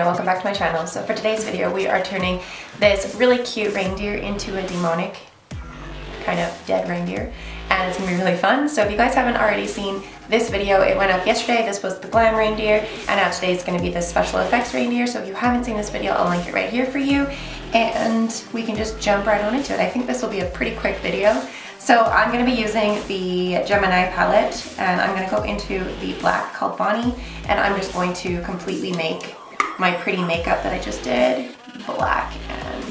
Welcome back to my channel. So for today's video we are turning this really cute reindeer into a demonic kind of dead reindeer, and it's gonna be really fun. So if you guys haven't already seen this video, it went up yesterday. This was the glam reindeer, and now today is going to be the special effects reindeer. So if you haven't seen this video, I'll link it right here for you, and we can just jump right on into it. I think this will be a pretty quick video. So I'm going to be using the Gemini palette, and I'm going to go into the black called Bonnie, and I'm just going to completely make my pretty makeup that I just did black. And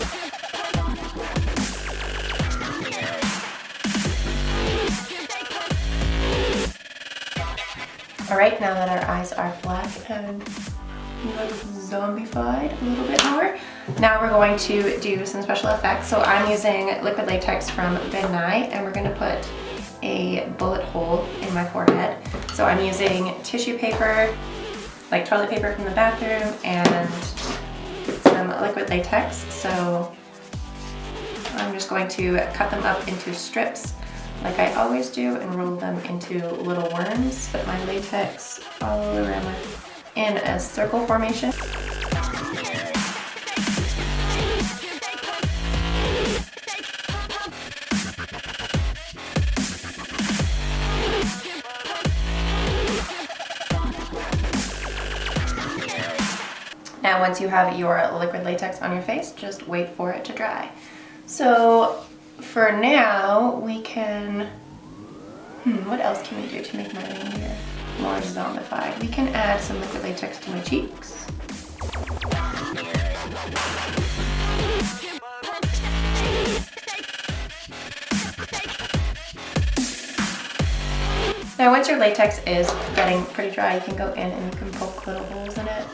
alright, now that our eyes are black and look zombified a little bit more, now we're going to do some special effects. So I'm using liquid latex from Ben Nye, and we're going to put a bullet hole in my forehead. So I'm using tissue paper, like toilet paper from the bathroom, and some liquid latex. So I'm just going to cut them up into strips like I always do and roll them into little worms. Put my latex all around in a circle formation. Now once you have your liquid latex on your face, just wait for it to dry. So for now, we can, what else can we do to make my reindeer more zombified? We can add some liquid latex to my cheeks. Now once your latex is getting pretty dry, you can go in and you can poke little holes in it.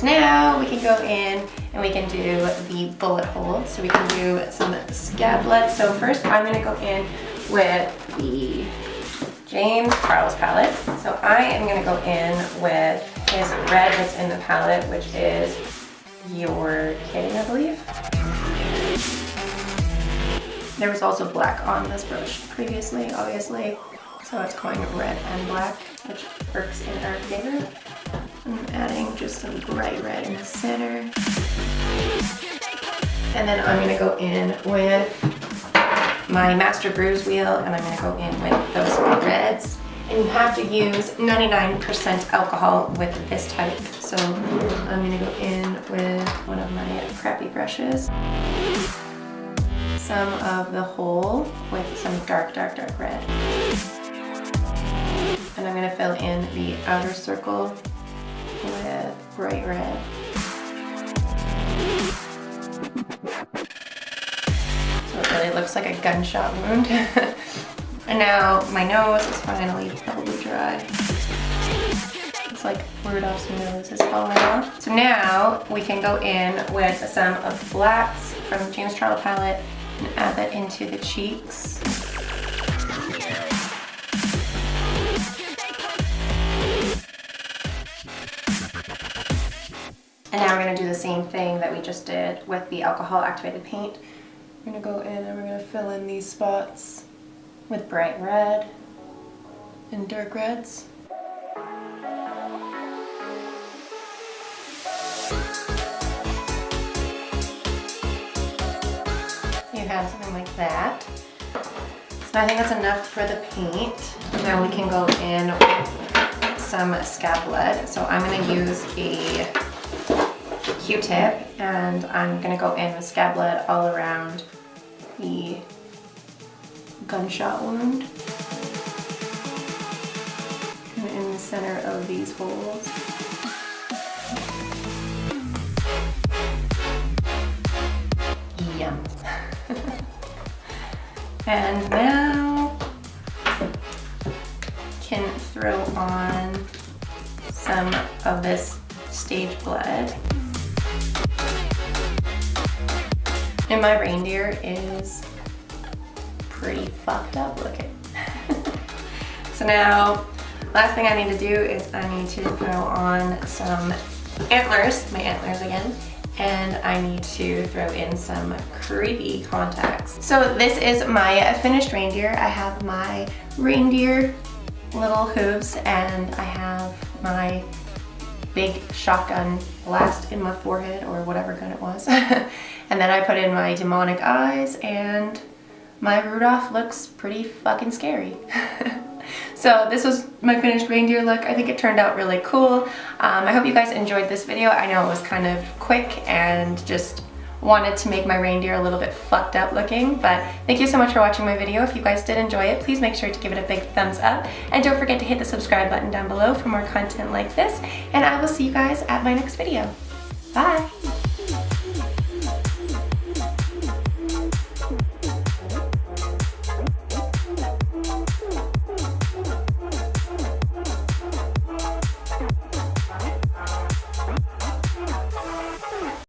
Now we can go in and we can do the bullet hole. So we can do some scab blood. So first I'm going to go in with the James Charles palette. So I am going to go in with his red that's in the palette, which is Your Kitty, I believe. There was also black on this brush previously, obviously. So it's going red and black, which works in our favor. I'm adding just some bright red in the center. And then I'm gonna go in with my Master Bruise wheel, and I'm gonna go in with those reds. And you have to use 99% alcohol with this type. So I'm gonna go in with one of my crappy brushes. Some of the whole with some dark red. And I'm gonna fill in the outer circle with bright red. So it really looks like a gunshot wound. And now my nose is finally probably dry. It's like Rudolph's nose is falling off. So now we can go in with some of the blacks from the James Charles palette and add that into the cheeks. And now we're going to do the same thing that we just did with the alcohol activated paint. We're going to go in and we're going to fill in these spots with bright red and dark reds. You have something like that. So I think that's enough for the paint. Now we can go in with some scab blood. So I'm going to use a Q-tip, and I'm gonna go in with scab blood all around the gunshot wound and in the center of these holes. Yum. And now can throw on some of this stage blood. And my reindeer is pretty fucked up looking. So now, last thing I need to do is I need to throw on some antlers, my antlers again, and I need to throw in some creepy contacts. So this is my finished reindeer. I have my reindeer little hooves and I have my big shotgun blast in my forehead, or whatever gun it was. And then I put in my demonic eyes, and my Rudolph looks pretty fucking scary. So this was my finished reindeer look. I think it turned out really cool. I hope you guys enjoyed this video. I know it was kind of quick and just wanted to make my reindeer a little bit fucked up looking, but thank you so much for watching my video. If you guys did enjoy it, please make sure to give it a big thumbs up, and don't forget to hit the subscribe button down below for more content like this, and I will see you guys at my next video. Bye!